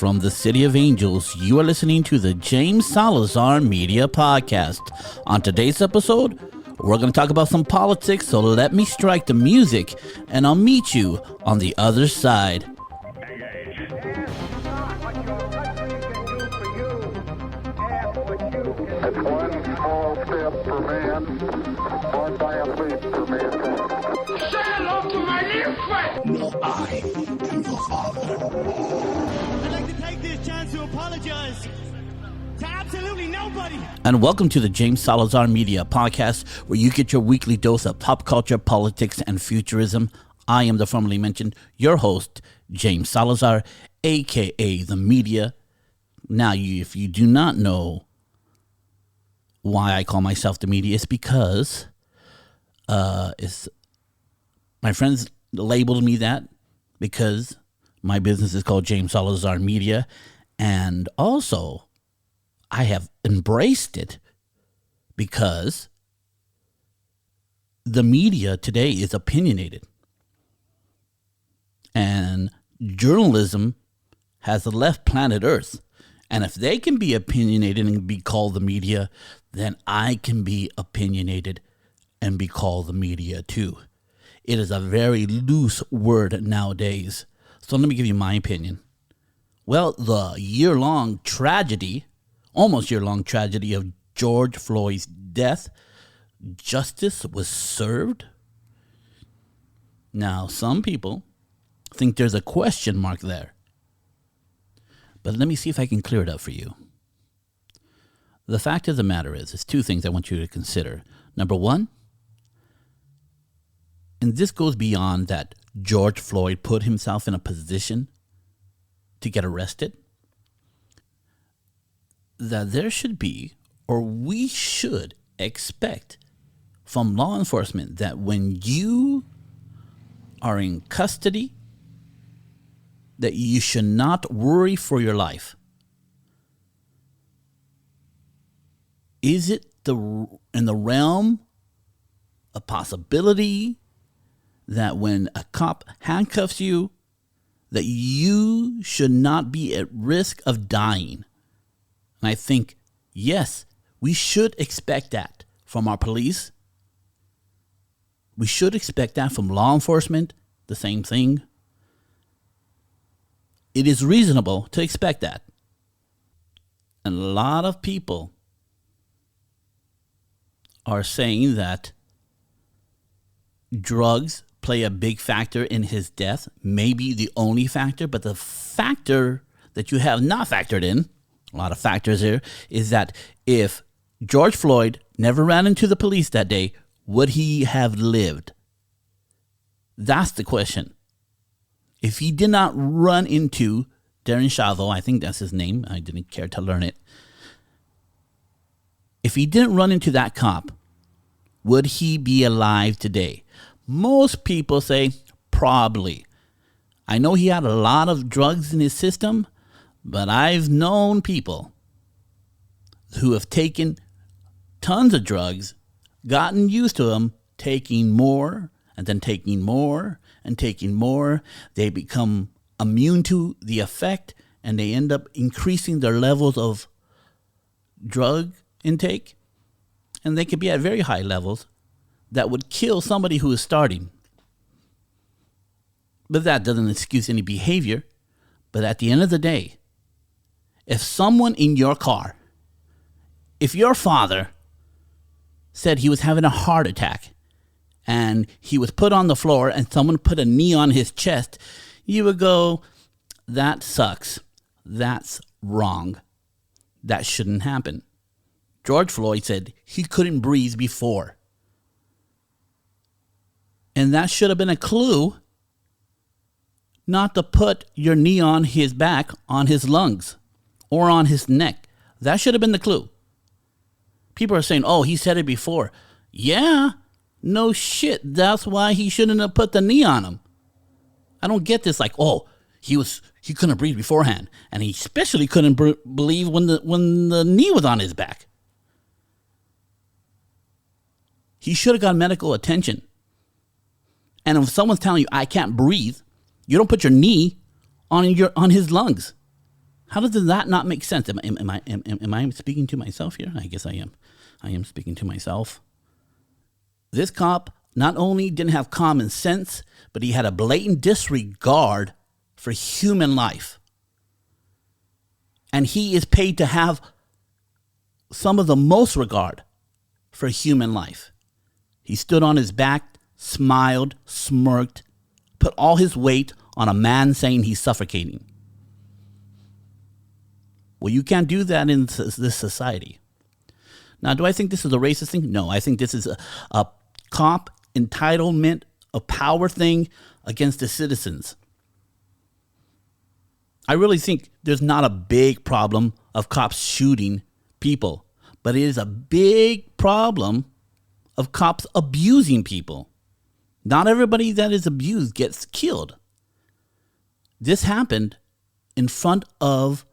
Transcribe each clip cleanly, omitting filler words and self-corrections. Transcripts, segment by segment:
from the City of Angels, you are listening to the James Salazar Media Podcast. On today's episode, we're going to talk about some politics, so let me strike the music, and I'll meet you on the other side. It's one small step for man, one giant leap for mankind. Say hello to my little friend. No, I am your father. I'd like to take this chance to apologize to absolutely nobody. And welcome to the James Salazar Media Podcast, where you get your weekly dose of pop culture, politics, and futurism. I am the formerly mentioned, your host, James Salazar, a.k.a. The Media. Now, if you do not know why I call myself The Media, it's because my friends labeled me that because my business is called James Salazar Media, and also I have embraced it because the media today is opinionated, and journalism has left planet Earth. And if they can be opinionated and be called the media, then I can be opinionated and be called the media too. It is a very loose word nowadays. So let me give you my opinion. Well, the year-long tragedy, almost year-long tragedy of George Floyd's death, justice was served. Now, some people think there's a question mark there. But let me see if I can clear it up for you. The fact of the matter is, it's two things I want you to consider. Number one, and this goes beyond that George Floyd put himself in a position to get arrested, that there should be, or we should expect from law enforcement, that when you are in custody, that you should not worry for your life. Is it in the realm of possibility that when a cop handcuffs you, that you should not be at risk of dying? And I think, yes, we should expect that from our police. We should expect that from law enforcement, the same thing. It is reasonable to expect that. And a lot of people are saying that drugs play a big factor in his death, maybe the only factor, but the factor that you have not factored in, a lot of factors here, is that if George Floyd never ran into the police that day, would he have lived? That's the question. If he did not run into Darren Chavo, I think that's his name, I didn't care to learn it. If he didn't run into that cop, would he be alive today? Most people say probably. I know he had a lot of drugs in his system, but I've known people who have taken tons of drugs, gotten used to them, taking more and then taking more and taking more. They become immune to the effect, and they end up increasing their levels of drug intake, and they can be at very high levels that would kill somebody who is starting. But that doesn't excuse any behavior. But at the end of the day, if someone in your car, if your father said he was having a heart attack and he was put on the floor and someone put a knee on his chest, you would go, that sucks. That's wrong. That shouldn't happen. George Floyd said he couldn't breathe before. And that should have been a clue not to put your knee on his back, on his lungs, or on his neck. That should have been the clue. People are saying, oh, he said it before. Yeah, no shit. That's why he shouldn't have put the knee on him. I don't get this like, oh, he couldn't breathe beforehand. And he especially couldn't believe when the knee was on his back. He should have got medical attention. And if someone's telling you, I can't breathe, you don't put your knee on his lungs. How does that not make sense? Am I speaking to myself here? I guess I am. I am speaking to myself. This cop not only didn't have common sense, but he had a blatant disregard for human life. And he is paid to have some of the most regard for human life. He stood on his back, smiled, smirked, put all his weight on a man saying he's suffocating. Well, you can't do that in this society. Now, do I think this is a racist thing? No, I think this is a cop entitlement, a power thing against the citizens. I really think there's not a big problem of cops shooting people, but it is a big problem of cops abusing people. Not everybody that is abused gets killed. This happened in front of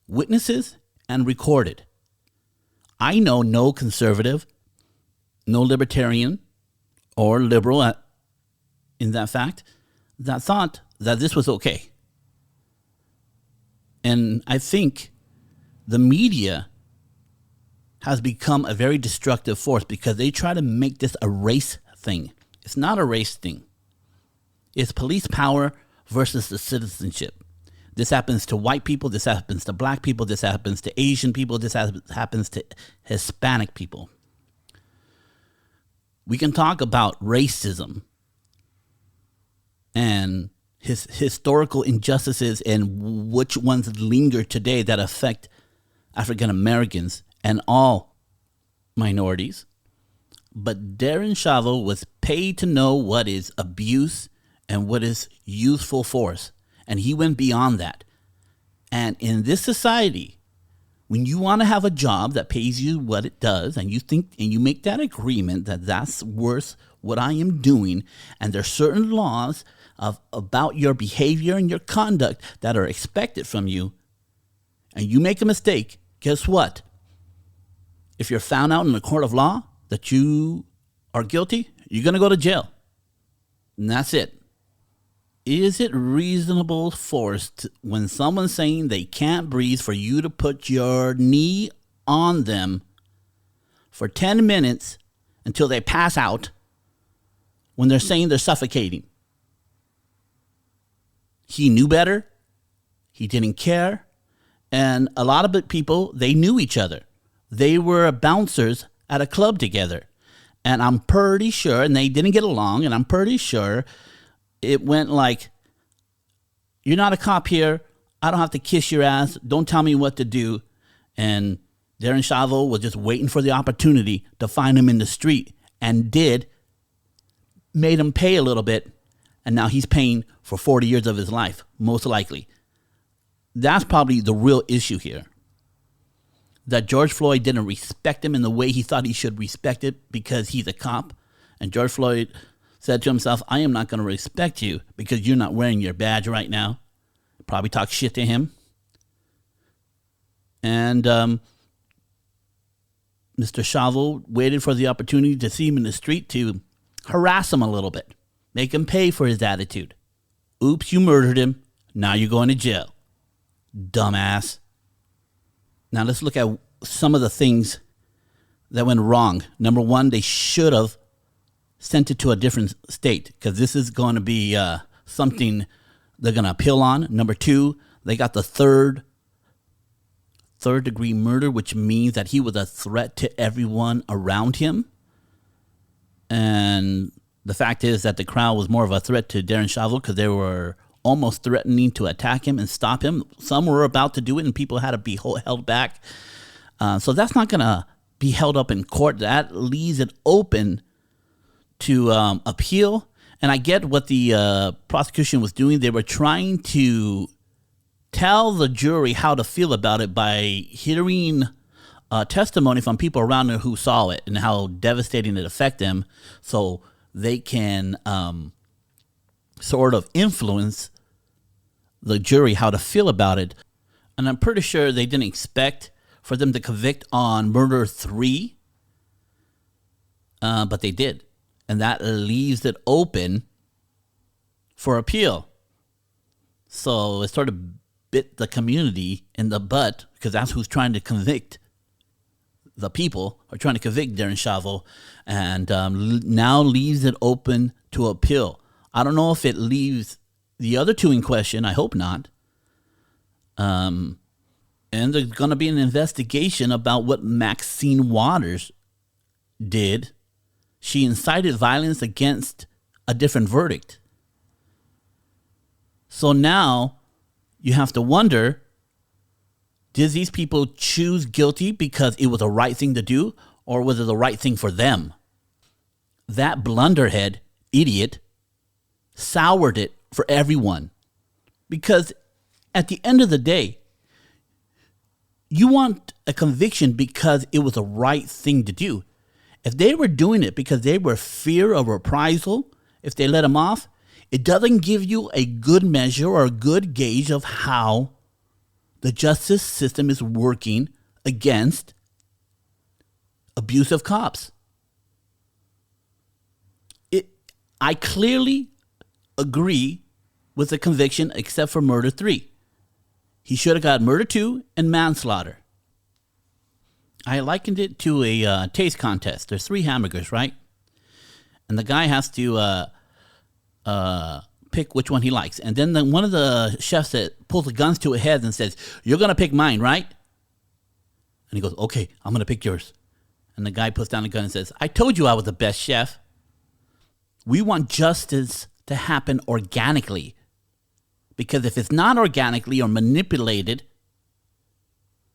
witnesses and recorded. I know no conservative, no libertarian, or liberal in that fact that thought that this was okay. And I think the media has become a very destructive force because they try to make this a race thing. It's not a race thing. It's police power versus the citizenship. This happens to white people. This happens to black people. This happens to Asian people. This happens to Hispanic people. We can talk about racism and historical injustices and which ones linger today that affect African Americans and all minorities. But Darren Chavo was paid to know what is abuse and what is useful force. And he went beyond that. And in this society, when you want to have a job that pays you what it does, and you think and you make that agreement that that's worth what I am doing, and there's certain laws about your behavior and your conduct that are expected from you, and you make a mistake, guess what? If you're found out in the court of law that you are guilty, you're going to go to jail. And that's it. Is it reasonable force when someone's saying they can't breathe for you to put your knee on them for 10 minutes until they pass out when they're saying they're suffocating? He knew better. He didn't care. And a lot of people, they knew each other. They were bouncers at a club together. And I'm pretty sure, and they didn't get along, and I'm pretty sure it went like, you're not a cop here. I don't have to kiss your ass. Don't tell me what to do. And Darren Chavo was just waiting for the opportunity to find him in the street, and made him pay a little bit. And now he's paying for 40 years of his life, most likely. That's probably the real issue here. That George Floyd didn't respect him in the way he thought he should respect it because he's a cop. And George Floyd said to himself, I am not going to respect you because you're not wearing your badge right now. Probably talk shit to him. And Mr. Chavo waited for the opportunity to see him in the street to harass him a little bit. Make him pay for his attitude. Oops, you murdered him. Now you're going to jail. Dumbass. Now let's look at some of the things that went wrong. Number one, they should have sent it to a different state because this is going to be something they're going to appeal on. Number two, they got the third degree murder, which means that he was a threat to everyone around him. And the fact is that the crowd was more of a threat to Darren Chavo because they were almost threatening to attack him and stop him. Some were about to do it and people had to be held back. So that's not going to be held up in court. That leaves it open to appeal. And I get what the prosecution was doing. They were trying to tell the jury how to feel about it by hearing testimony from people around there who saw it and how devastating it affected them, so they can sort of influence the jury how to feel about it. And I'm pretty sure they didn't expect for them to convict on murder 3, but they did. And that leaves it open for appeal. So it sort of bit the community in the butt, because that's who's trying to convict the people, are trying to convict Darren Chavo, and now leaves it open to appeal. I don't know if it leaves the other two in question. I hope not. And there's going to be an investigation about what Maxine Waters did. She incited violence against a different verdict. So now you have to wonder, did these people choose guilty because it was the right thing to do, or was it the right thing for them? That blunderhead idiot soured it for everyone. Because at the end of the day, you want a conviction because it was the right thing to do. If they were doing it because they were fear of reprisal, if they let them off, it doesn't give you a good measure or a good gauge of how the justice system is working against abusive cops. I clearly agree with the conviction except for murder 3. He should have got murder 2 and manslaughter. I likened it to a taste contest. There's 3 hamburgers, right? And the guy has to pick which one he likes. And then one of the chefs that pulls the guns to his head and says, "You're going to pick mine, right?" And he goes, "Okay, I'm going to pick yours." And the guy puts down the gun and says, "I told you I was the best chef." We want justice to happen organically. Because if it's not organically or manipulated,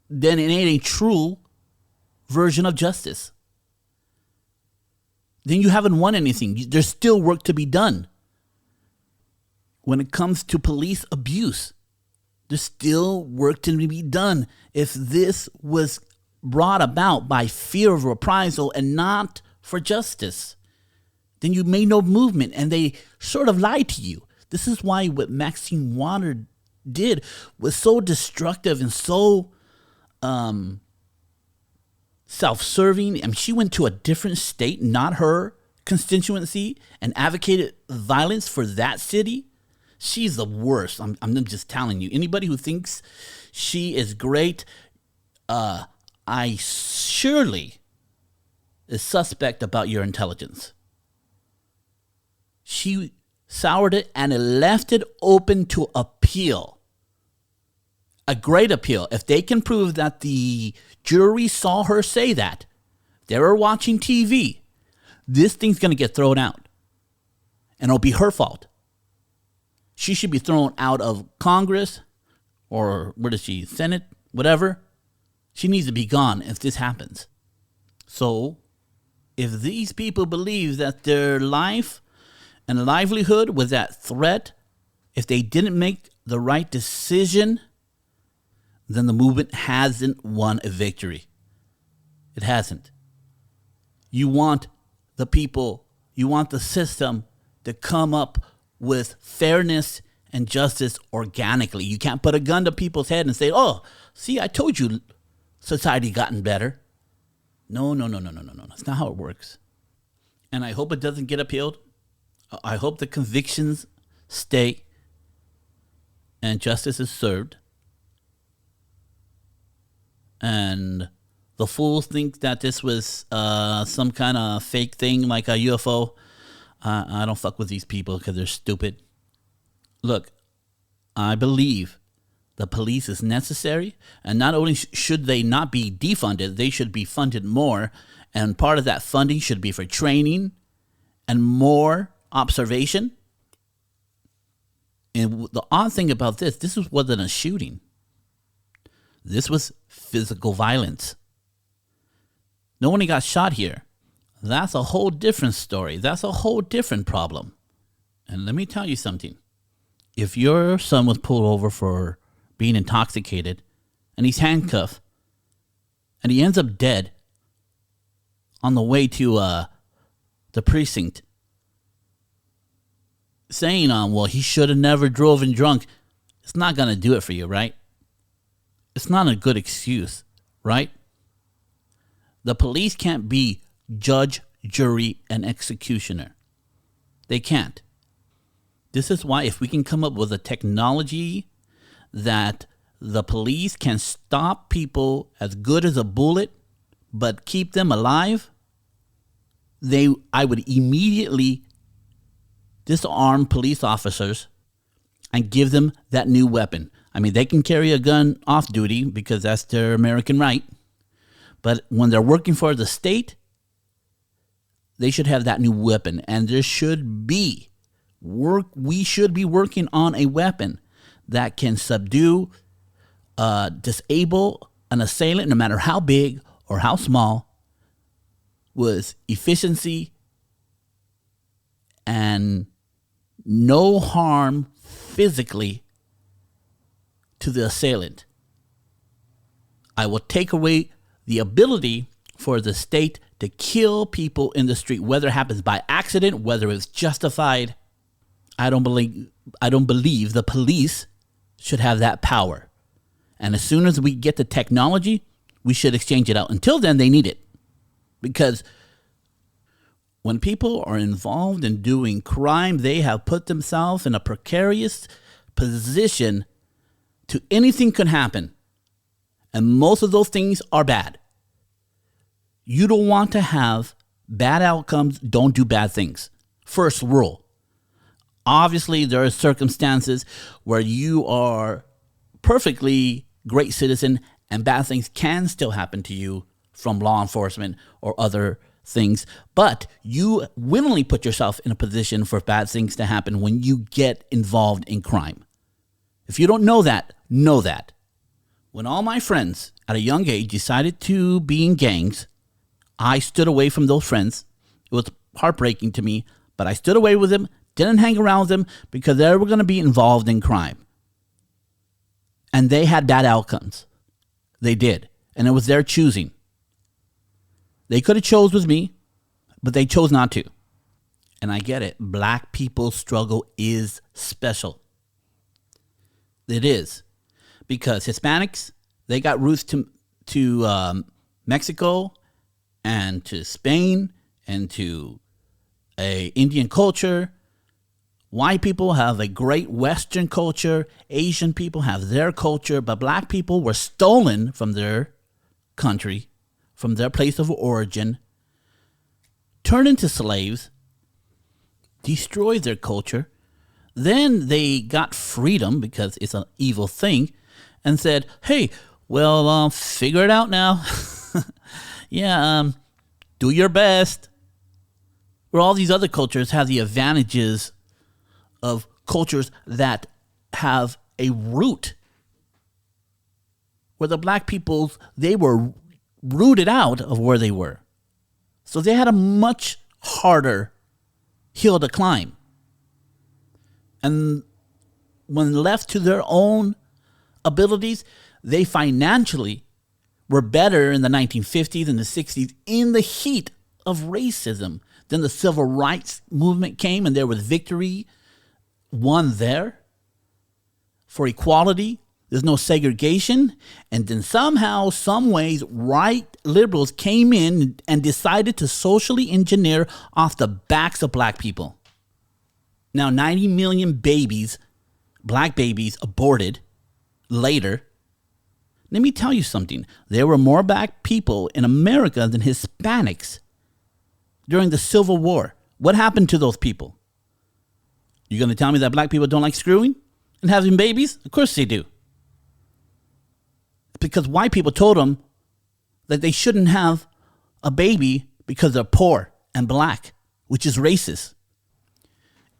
then it ain't a true version of justice. Then you haven't won anything. There's still work to be done. When it comes to police abuse, there's still work to be done. If this was brought about by fear of reprisal and not for justice, then you made no movement, and they sort of lied to you. This is why what Maxine Waters did was so destructive and so self-serving. I mean, she went to a different state, not her constituency, and advocated violence for that city. She's the worst. I'm just telling you. Anybody who thinks she is great, I surely is suspect about your intelligence. She soured it and it left it open to appeal. A great appeal. If they can prove that the jury saw her say that, they were watching TV, this thing's going to get thrown out. And it'll be her fault. She should be thrown out of Congress, or where does she, Senate, whatever. She needs to be gone if this happens. So, if these people believe that their life and livelihood was at threat, if they didn't make the right decision, then the movement hasn't won a victory. It hasn't. You want the people, you want the system to come up with fairness and justice organically. You can't put a gun to people's head and say, "Oh, see, I told you society gotten better." No. That's not how it works. And I hope it doesn't get appealed. I hope the convictions stay and justice is served. And the fools think that this was some kind of fake thing like a UFO. I don't fuck with these people because they're stupid. Look, I believe the police is necessary, and not only should they not be defunded, they should be funded more, and part of that funding should be for training and more observation. And the odd thing about this wasn't a shooting. This was physical violence. No one got shot here. That's a whole different story. That's a whole different problem. And let me tell you something. If your son was pulled over for being intoxicated and he's handcuffed and he ends up dead on the way to the precinct, saying, well, he should have never drove and drunk, it's not going to do it for you, right? It's not a good excuse, right? The police can't be judge, jury, and executioner. They can't. This is why if we can come up with a technology that the police can stop people as good as a bullet, but keep them alive, I would immediately disarm police officers and give them that new weapon. I mean, they can carry a gun off duty because that's their American right. But when they're working for the state, they should have that new weapon. And we should be working on a weapon that can subdue, disable an assailant, no matter how big or how small, with efficiency and no harm physically to the assailant. I will take away the ability for the state to kill people in the street, whether it happens by accident, whether it's justified. I don't believe the police should have that power. And as soon as we get the technology, we should exchange it out. Until then, they need it. Because when people are involved in doing crime, they have put themselves in a precarious position to anything could happen. And most of those things are bad. You don't want to have bad outcomes. Don't do bad things. First rule. Obviously, there are circumstances where you are perfectly great citizen and bad things can still happen to you from law enforcement or other things. But you willingly put yourself in a position for bad things to happen when you get involved in crime. If you don't know that, know that. When all my friends at a young age decided to be in gangs, I stood away from those friends. It was heartbreaking to me, but I stood away with them, didn't hang around with them because they were going to be involved in crime. And they had bad outcomes. They did. And it was their choosing. They could have chose with me, but they chose not to. And I get it. Black people's struggle is special. It is. Because Hispanics, they got roots to Mexico and to Spain and to a Indian culture. White people have a great Western culture. Asian people have their culture. But black people were stolen from their country, from their place of origin, turned into slaves, destroyed their culture. Then they got freedom because it's an evil thing and said, hey, well, figure it out now. Do your best. Where all these other cultures have the advantages of cultures that have a root. Where the black peoples, they were rooted out of where they were. So they had a much harder hill to climb. And when left to their own abilities, they financially were better in the 1950s and the 60s in the heat of racism. Then the civil rights movement came and there was victory won there for equality. There's no segregation. And then somehow, some ways, right liberals came in and decided to socially engineer off the backs of black people. Now, 90 million babies, black babies, aborted later. Let me tell you something. There were more black people in America than Hispanics during the Civil War. What happened to those people? You going to tell me that black people don't like screwing and having babies? Of course they do. Because white people told them that they shouldn't have a baby because they're poor and black, which is racist.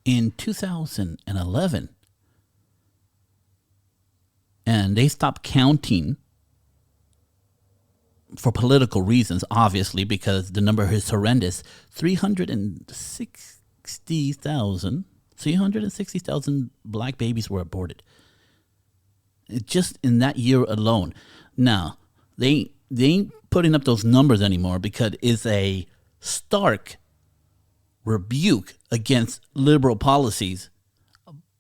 In 2011, and they stopped counting for political reasons, obviously, because the number is horrendous. 360,000 black babies were aborted. Just in that year alone. Now, they ain't putting up those numbers anymore because it's a stark rebuke against liberal policies.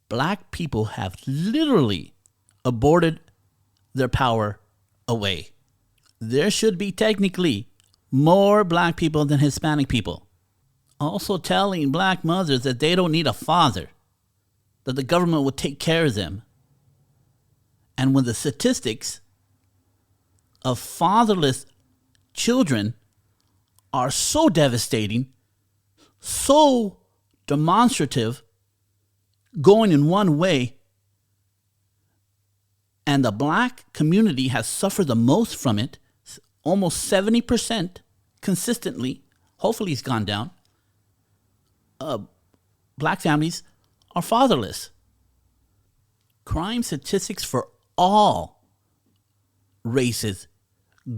Black people have literally aborted their power away. There should be technically more black people than Hispanic people. Also telling black mothers that they don't need a father, that the government will take care of them. And when the statistics of fatherless children are so devastating, so demonstrative, going in one way, and the black community has suffered the most from it, almost 70% consistently, hopefully it's gone down, black families are fatherless. Crime statistics for all races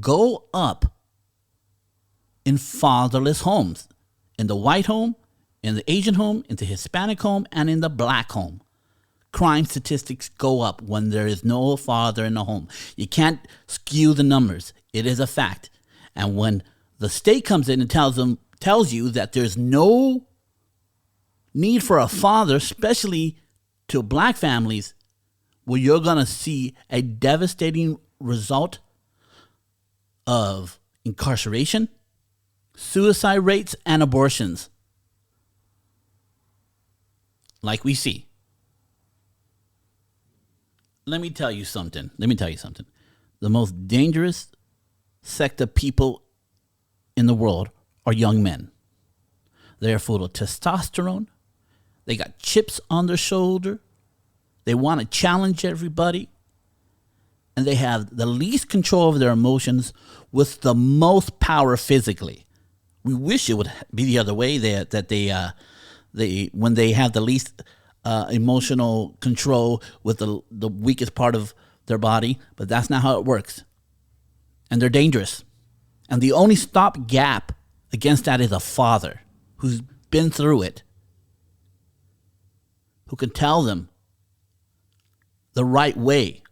go up in fatherless homes, in the white home, in the Asian home, in the Hispanic home, and in the black home. Crime statistics go up when there is no father in the home. You can't skew the numbers. It is a fact. And when the state comes in and tells you that there's no need for a father, especially to black families, well, you're going to see a devastating result of incarceration, suicide rates, and abortions. Like we see. Let me tell you something. The most dangerous sect of people in the world are young men. They are full of testosterone. They got chips on their shoulder. They want to challenge everybody. And they have the least control of their emotions with the most power physically. We wish it would be the other way, that they when they have the least emotional control with the weakest part of their body, but that's not how it works. And they're dangerous. And the only stopgap against that is a father who's been through it, who can tell them the right way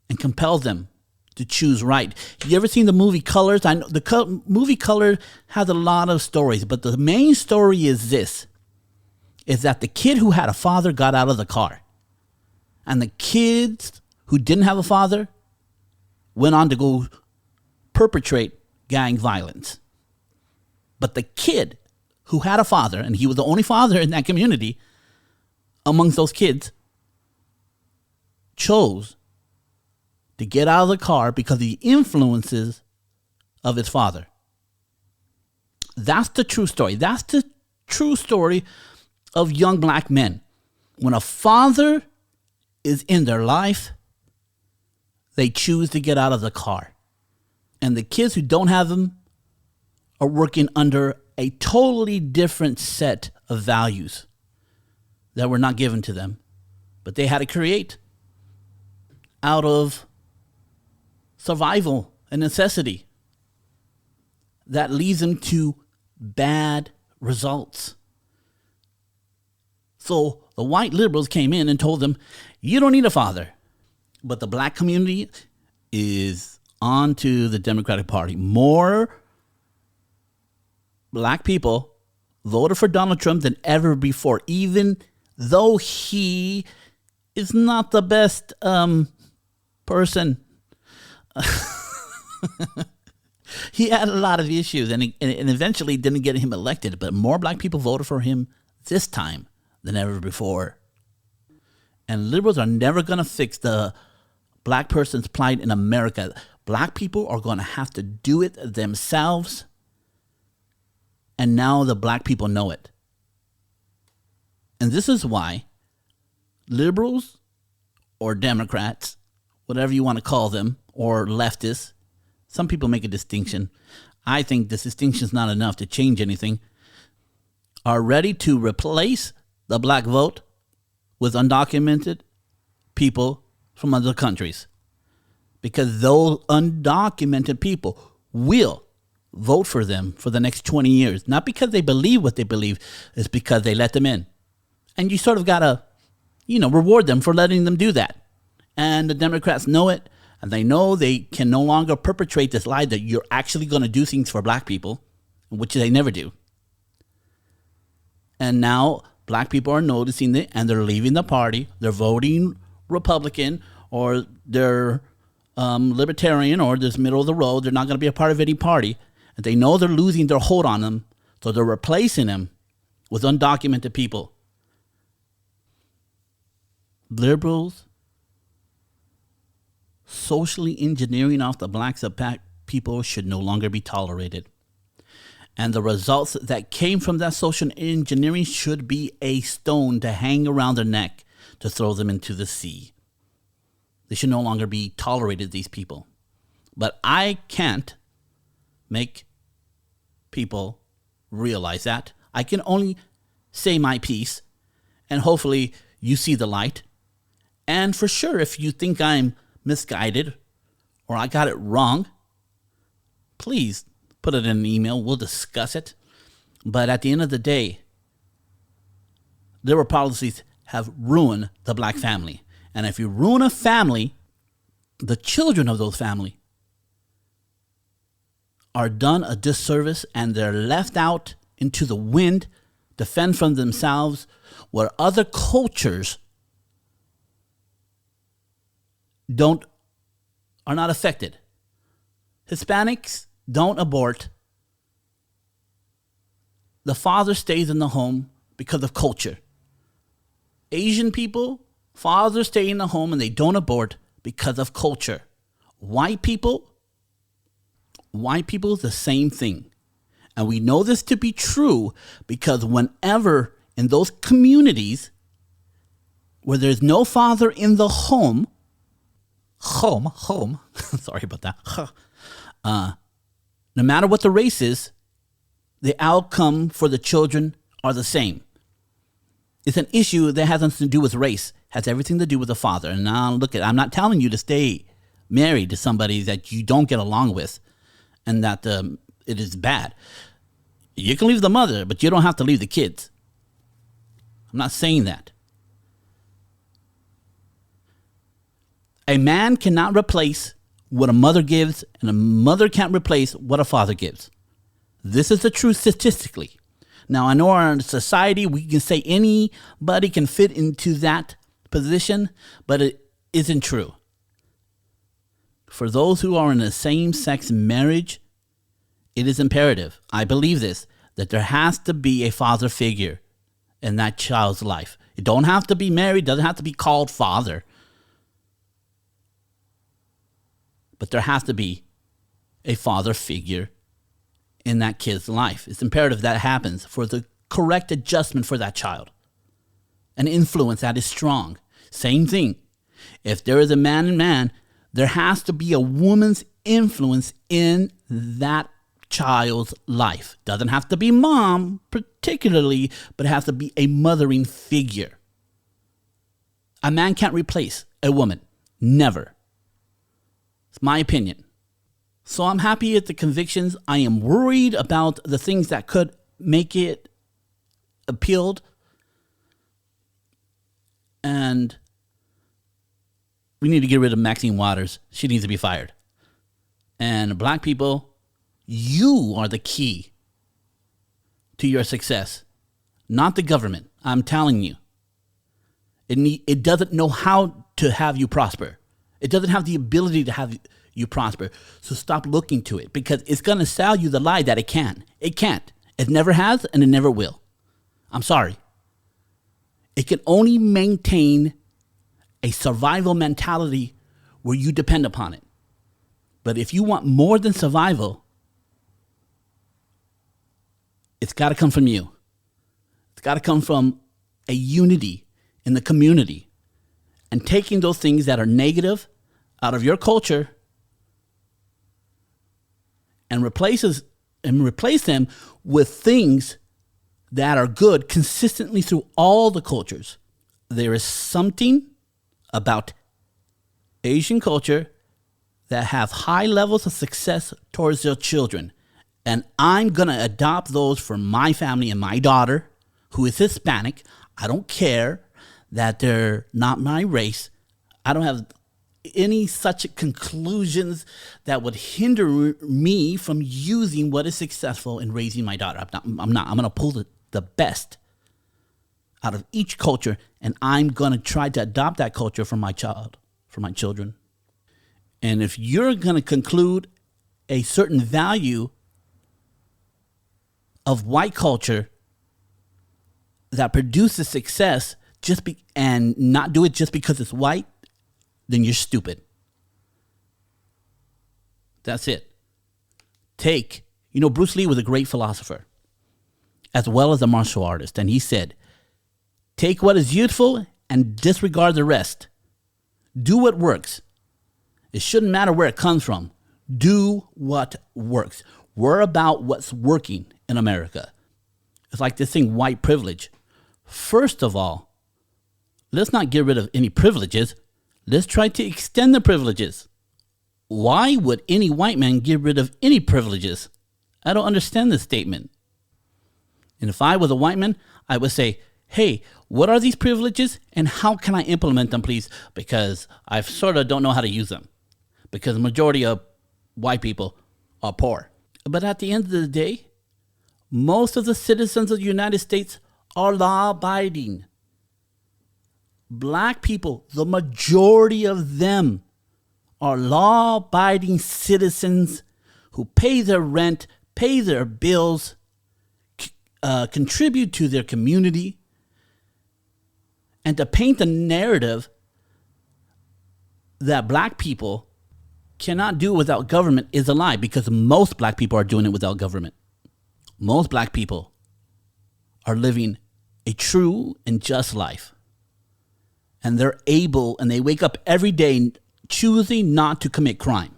and compel them to choose right. You ever seen the movie Colors? I know the movie Color has a lot of stories, but the main story is this, is that the kid who had a father got out of the car. And the kids who didn't have a father went on to go perpetrate gang violence. But the kid who had a father, and he was the only father in that community, amongst those kids, chose to get out of the car because of the influences of his father. That's the true story. That's the true story of young black men. When a father is in their life, they choose to get out of the car. And the kids who don't have them are working under a totally different set of values that were not given to them, but they had to create out of survival and necessity. That leads them to bad results. So the white liberals came in and told them, you don't need a father. But the black community is on to the Democratic Party. More black people voted for Donald Trump than ever before, even though he is not the best person. He had a lot of issues and eventually didn't get him elected, but more black people voted for him this time than ever before. And liberals are never going to fix the black person's plight in America. Black people are going to have to do it themselves. And now the black people know it. And this is why liberals or Democrats, whatever you want to call them, or leftists, some people make a distinction. I think this distinction is not enough to change anything, are ready to replace the black vote with undocumented people from other countries. Because those undocumented people will vote for them for the next 20 years. Not because they believe what they believe, it's because they let them in. And you sort of got to, reward them for letting them do that. And the Democrats know it, and they know they can no longer perpetrate this lie that you're actually going to do things for black people, which they never do. And now black people are noticing it, and they're leaving the party. They're voting Republican, or they're libertarian, or this middle of the road. They're not going to be a part of any party. And they know they're losing their hold on them, so they're replacing them with undocumented people. Liberals socially engineering off the blacks of people should no longer be tolerated. And the results that came from that social engineering should be a stone to hang around their neck to throw them into the sea. They should no longer be tolerated, these people. But I can't make people realize that. I can only say my piece, and hopefully you see the light. And for sure, if you think I'm misguided or I got it wrong, please put it in an email. We'll discuss it. But at the end of the day, liberal policies have ruined the black family. And if you ruin a family, the children of those families are done a disservice, and they're left out into the wind to fend from themselves, where other cultures are not affected. Hispanics don't abort. The father stays in the home because of culture. Asian people, fathers stay in the home and they don't abort because of culture. White people, the same thing. And we know this to be true because whenever in those communities where there's no father in the home, sorry about that, no matter what the race is, the outcome for the children are the same. It's an issue that has nothing to do with race, has everything to do with the father. And now look I'm not telling you to stay married to somebody that you don't get along with and that it is bad. You can leave the mother, but you don't have to leave the kids. I'm not saying that. A man cannot replace what a mother gives, and a mother can't replace what a father gives. This is the truth statistically. Now, I know our society, we can say anybody can fit into that position, but it isn't true. For those who are in a same-sex marriage, it is imperative, I believe this, that there has to be a father figure in that child's life. It don't have to be married, doesn't have to be called father. But there has to be a father figure in that kid's life. It's imperative that happens for the correct adjustment for that child. An influence that is strong. Same thing. If there is a man and man, there has to be a woman's influence in that child's life. Doesn't have to be mom particularly, but it has to be a mothering figure. A man can't replace a woman. Never. It's my opinion. So I'm happy at the convictions. I am worried about the things that could make it appealed. And we need to get rid of Maxine Waters. She needs to be fired. And black people, you are the key to your success, not the government. I'm telling you. It doesn't know how to have you prosper. It doesn't have the ability to have you prosper. So stop looking to it, because it's going to sell you the lie that it can. It can't. It never has, and it never will. I'm sorry. It can only maintain a survival mentality where you depend upon it. But if you want more than survival, it's got to come from you. It's got to come from a unity in the community, and taking those things that are negative out of your culture and replace them with things that are good consistently through all the cultures. There is something about Asian culture that have high levels of success towards their children. And I'm going to adopt those for my family and my daughter, who is Hispanic. I don't care that they're not my race. I don't have any such conclusions that would hinder me from using what is successful in raising my daughter. I'm going to pull the best out of each culture, and I'm going to try to adopt that culture for my children. And if you're going to conclude a certain value of white culture that produces success and not do it just because it's white, then you're stupid. That's it. Bruce Lee was a great philosopher as well as a martial artist. And he said, take what is useful and disregard the rest. Do what works. It shouldn't matter where it comes from. Do what works. We're about what's working in America. It's like this thing, white privilege. First of all, let's not get rid of any privileges. Let's try to extend the privileges. Why would any white man get rid of any privileges? I don't understand this statement. And if I was a white man, I would say, hey, what are these privileges and how can I implement them, please? Because I sort of don't know how to use them. Because the majority of white people are poor. But at the end of the day, most of the citizens of the United States are law-abiding. Black people, the majority of them, are law-abiding citizens who pay their rent, pay their bills, contribute to their community. And to paint the narrative that black people cannot do without government is a lie, because most black people are doing it without government. Most black people are living a true and just life. And they're able, and they wake up every day choosing not to commit crime.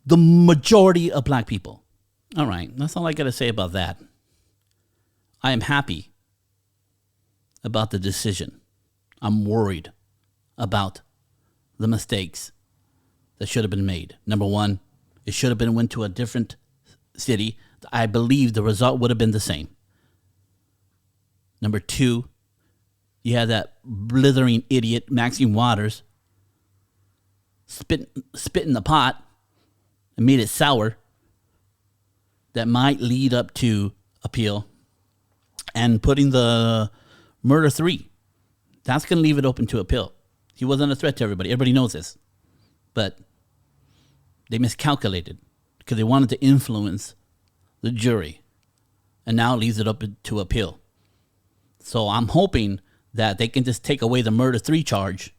The majority of black people. All right, that's all I got to say about that. I am happy about the decision. I'm worried about the mistakes that should have been made. Number one, it should have been went to a different city. I believe the result would have been the same. Number two, you had that blithering idiot, Maxine Waters, spit in the pot and made it sour. That might lead up to appeal. And putting the murder 3, that's going to leave it open to appeal. He wasn't a threat to everybody. Everybody knows this. But they miscalculated because they wanted to influence the jury. And now it leaves it up to appeal. So I'm hoping that they can just take away the murder 3 charge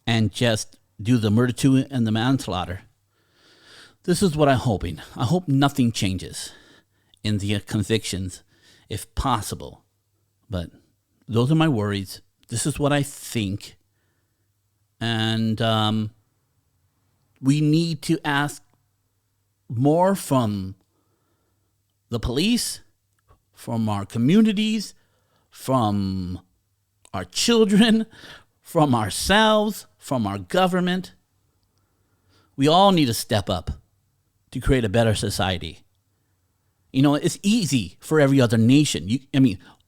and just do the murder 2 and the manslaughter. This is what I'm hoping. I hope nothing changes in the convictions, if possible. But those are my worries. This is what I think. And we need to ask more from the police, from our communities, from our children, from ourselves, from our government. We all need to step up to create a better society. You know, it's easy for every other nation.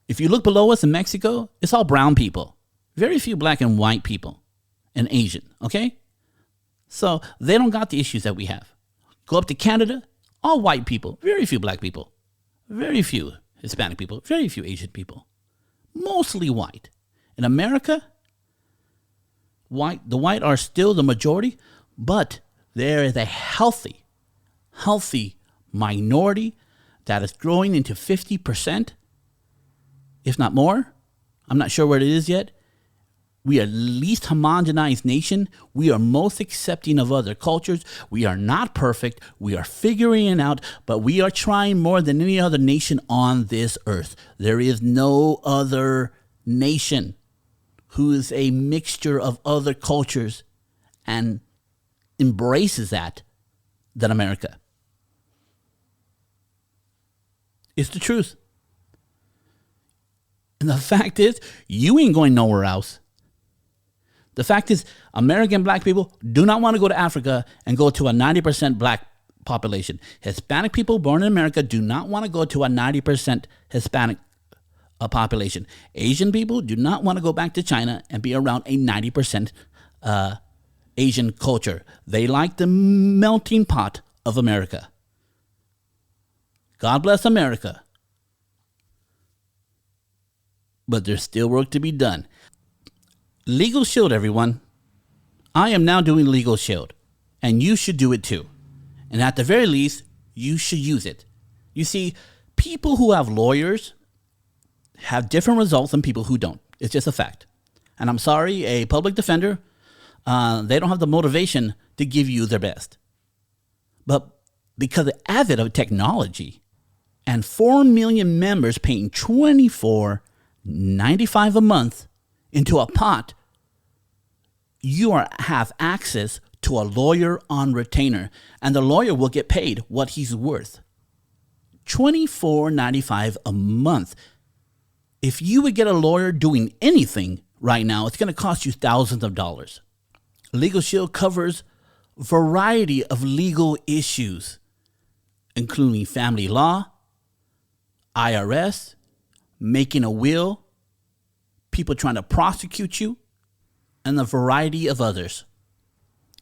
If you look below us in Mexico, it's all brown people. Very few black and white people and Asian, okay? So they don't got the issues that we have. Go up to Canada, all white people, very few black people, very few Hispanic people, very few Asian people, mostly white. In America, the white are still the majority, but there is a healthy minority that is growing into 50%, if not more. I'm not sure where it is yet. We are the least homogenized nation. We are most accepting of other cultures. We are not perfect. We are figuring it out, but we are trying more than any other nation on this earth. There is no other nation who is a mixture of other cultures and embraces that than America. It's the truth. And the fact is, you ain't going nowhere else. The fact is, American black people do not want to go to Africa and go to a 90% black population. Hispanic people born in America do not want to go to a 90% Hispanic population. Asian people do not want to go back to China and be around a 90% Asian culture. They like the melting pot of America. God bless America. But there's still work to be done. Legal Shield, everyone. I am now doing Legal Shield. And you should do it too. And at the very least, you should use it. You see, people who have lawyers have different results than people who don't. It's just a fact. And I'm sorry, a public defender, they don't have the motivation to give you their best. But because of the advent of technology and 4 million members paying $24.95 a month into a pot, you have access to a lawyer on retainer, and the lawyer will get paid what he's worth. $24.95 a month. If you would get a lawyer doing anything right now, it's going to cost you thousands of dollars. Legal Shield covers a variety of legal issues, including family law, IRS, making a will, people trying to prosecute you, and a variety of others.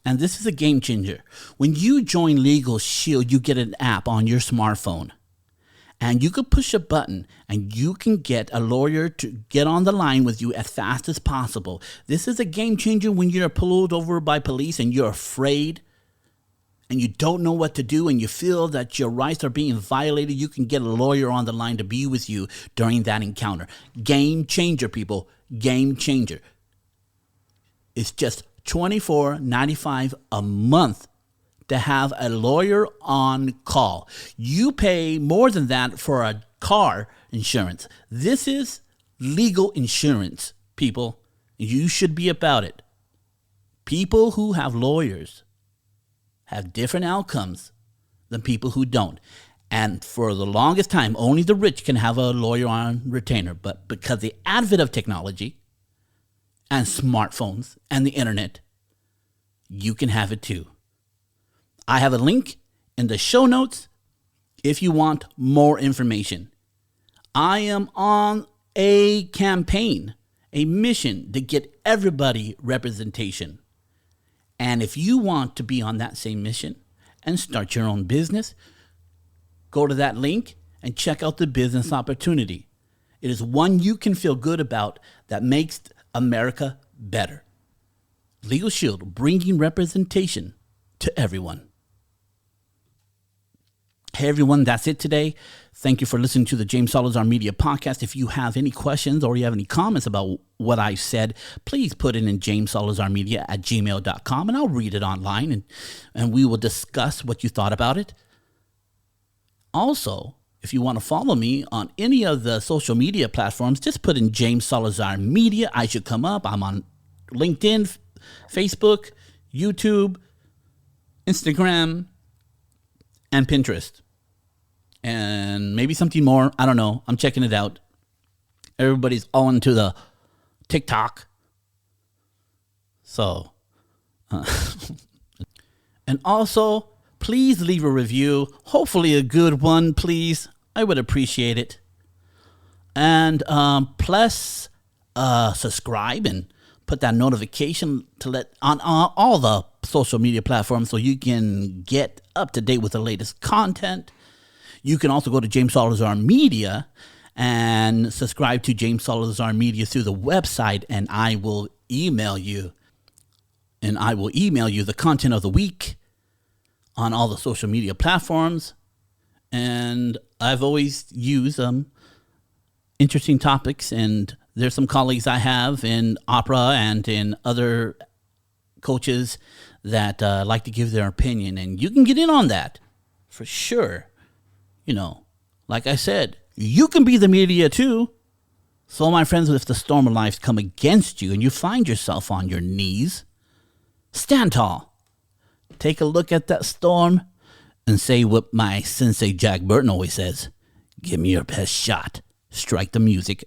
And this is a game changer. When you join Legal Shield, you get an app on your smartphone. And you can push a button and you can get a lawyer to get on the line with you as fast as possible. This is a game changer when you're pulled over by police and you're afraid and you don't know what to do and you feel that your rights are being violated. You can get a lawyer on the line to be with you during that encounter. Game changer, people. Game changer. It's just $24.95 a month to have a lawyer on call. You pay more than that for a car insurance. This is legal insurance, people. You should be about it. People who have lawyers have different outcomes than people who don't. And for the longest time, only the rich can have a lawyer on retainer. But because of the advent of technology and smartphones and the internet, you can have it too. I have a link in the show notes if you want more information. I am on a campaign, a mission to get everybody representation. And if you want to be on that same mission and start your own business, go to that link and check out the business opportunity. It is one you can feel good about that makes America better. Legal Shield, bringing representation to everyone. Hey everyone, that's it today. Thank you for listening to the James Salazar Media Podcast. If you have any questions or you have any comments about what I said, please put it in jamesalazarmedia@gmail.com and I'll read it online and we will discuss what you thought about it. Also, if you want to follow me on any of the social media platforms, just put in James Salazar Media. I should come up. I'm on LinkedIn, Facebook, YouTube, Instagram, and Pinterest. And maybe something more. I don't know. I'm checking it out. Everybody's all into the TikTok. So, and also, please leave a review. Hopefully a good one, please. I would appreciate it. And plus, subscribe and put that notification to let on all the social media platforms so you can get up to date with the latest content. You can also go to James Salazar Media and subscribe to James Salazar Media through the website, and I will email you. And I will email you the content of the week on all the social media platforms. And I've always used interesting topics, and there's some colleagues I have in opera and in other coaches that like to give their opinion, and you can get in on that for sure. You know, like I said, you can be the media too. So my friends, if the storm of life come against you and you find yourself on your knees, stand tall. Take a look at that storm and say what my sensei Jack Burton always says: give me your best shot. Strike the music.